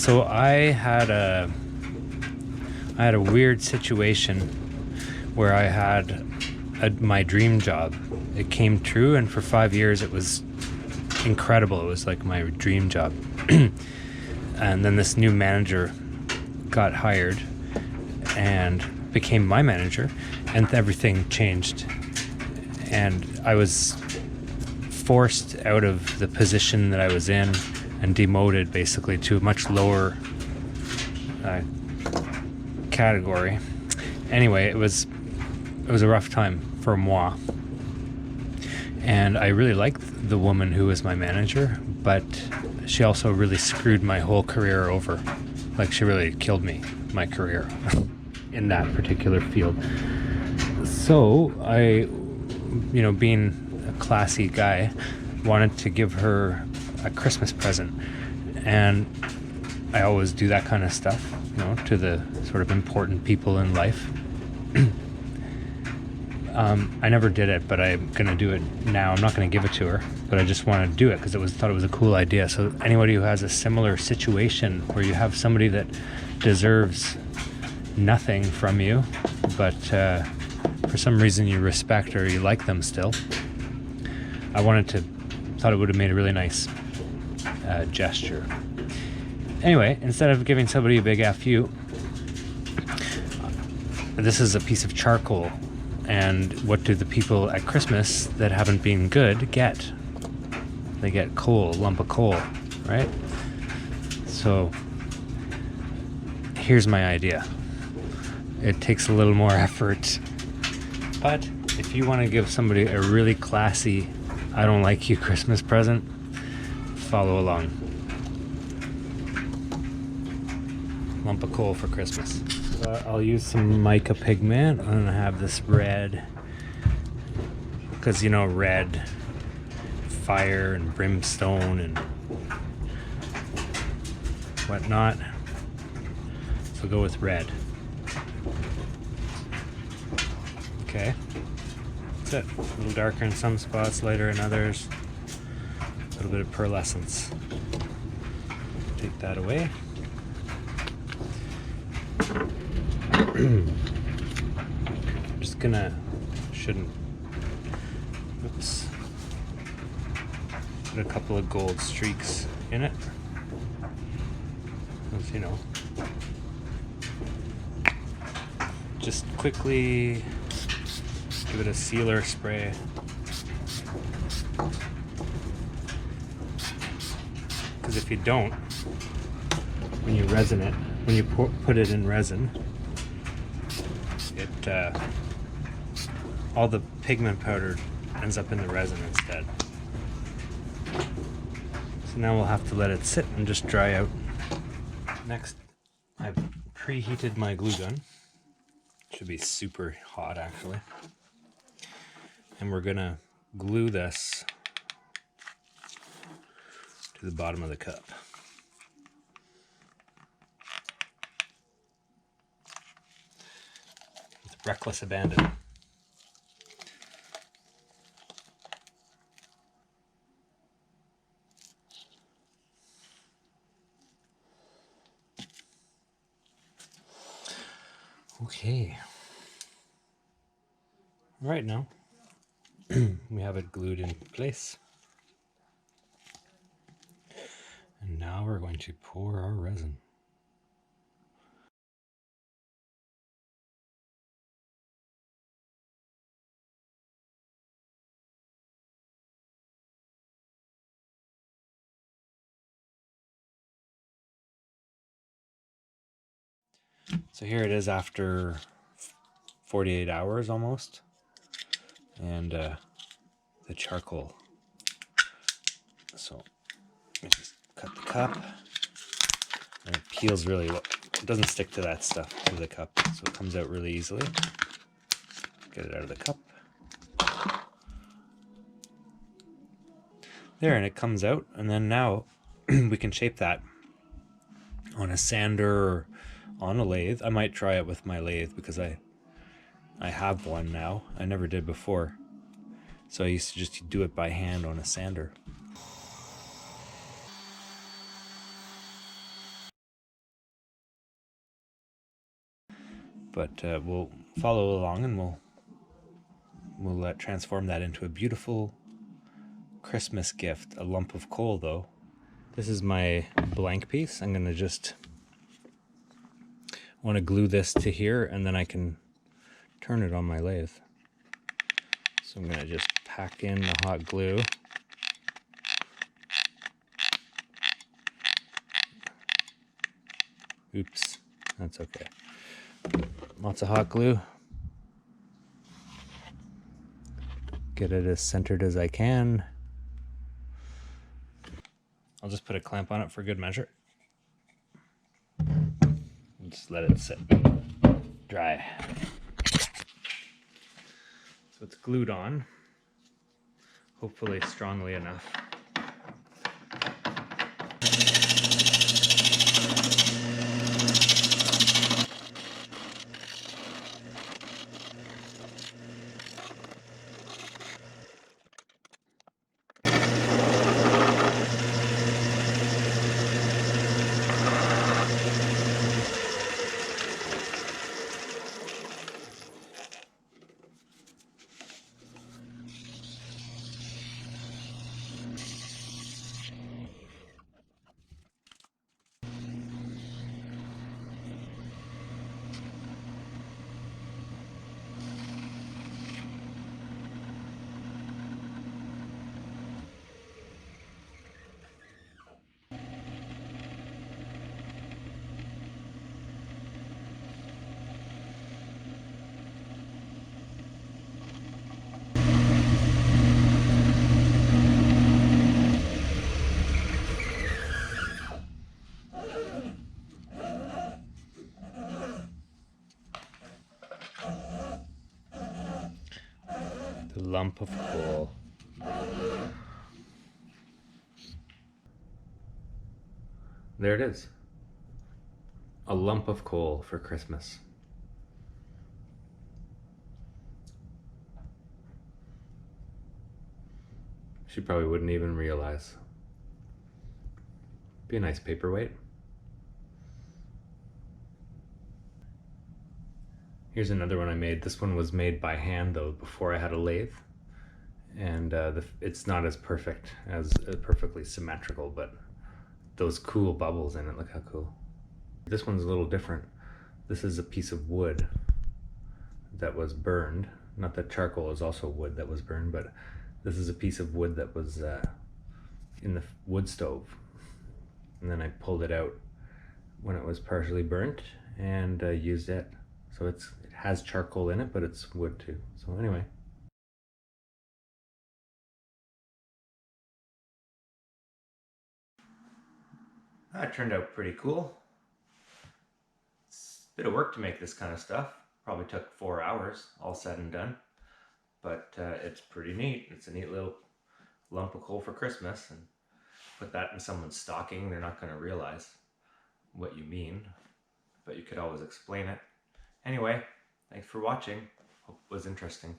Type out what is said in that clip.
So I had a weird situation where I had my dream job. It came true, and for 5 years it was incredible. It was like my dream job. And then this new manager got hired and became my manager, and everything changed. And I was forced out of the position that I was in and demoted basically to a much lower category. Anyway, it was a rough time for moi. And I really liked the woman who was my manager, but she also really screwed my whole career over. Like, she really killed my career in that particular field. So I, being a classy guy, wanted to give her a Christmas present. And I always do that kind of stuff, to the sort of important people in life. I never did it, but I'm going to do it now. I'm not going to give it to her, but I just want to do it because thought it was a cool idea. So anybody who has a similar situation where you have somebody that deserves nothing from you, but for some reason you respect or you like them still, thought it would have made a really nice gesture. Anyway, instead of giving somebody a big F you, this is a piece of charcoal. And what do the people at Christmas that haven't been good get? They get coal, a lump of coal, right? So here's my idea. It takes a little more effort, but if you want to give somebody a really classy, I don't like you Christmas present, follow along. Lump of coal for Christmas. I'll use some mica pigment. I'm gonna have this red, because red, fire and brimstone and whatnot. So go with red. Okay, that's it. A little darker in some spots, lighter in others. A little bit of pearlescence. Take that away. I'm just gonna, put a couple of gold streaks in it. As just quickly give it a sealer spray. Because if you don't, when you resin it, when you put it in resin, all the pigment powder ends up in the resin instead. So now we'll have to let it sit and just dry out. Next, I've preheated my glue gun. Should be super hot actually. And we're gonna glue this to the bottom of the cup. With reckless abandon. Okay. Right now, we have it glued in place. And now we're going to pour our resin. So here it is after 48 hours almost, and the charcoal. So I just cut the cup, and it peels really well. It doesn't stick to that stuff, to the cup, so it comes out really easily. Get it out of the cup. There, and it comes out, and then now we can shape that on a sander or on a lathe. I might try it with my lathe because I have one now. I never did before. So I used to just do it by hand on a sander. But we'll follow along and we'll transform that into a beautiful Christmas gift. A lump of coal, though. This is my blank piece. I'm gonna just want to glue this to here, and then I can turn it on my lathe. So I'm gonna just pack in the hot glue. Oops, that's okay. Lots of hot glue. Get it as centered as I can. I'll just put a clamp on it for good measure. Just let it sit, dry. So it's glued on, hopefully strongly enough. The lump of coal. There it is. A lump of coal for Christmas. She probably wouldn't even realize. Be a nice paperweight. Here's another one I made. This one was made by hand though, before I had a lathe. And it's not as perfect, as perfectly symmetrical, but those cool bubbles in it, look how cool. This one's a little different. This is a piece of wood that was burned. Not that charcoal is also wood that was burned, but this is a piece of wood that was in the wood stove. And then I pulled it out when it was partially burnt and used it. So it has charcoal in it, but it's wood too. So anyway. That turned out pretty cool. It's a bit of work to make this kind of stuff. Probably took 4 hours, all said and done. But it's pretty neat. It's a neat little lump of coal for Christmas. And put that in someone's stocking, they're not going to realize what you mean. But you could always explain it. Anyway, thanks for watching. Hope it was interesting.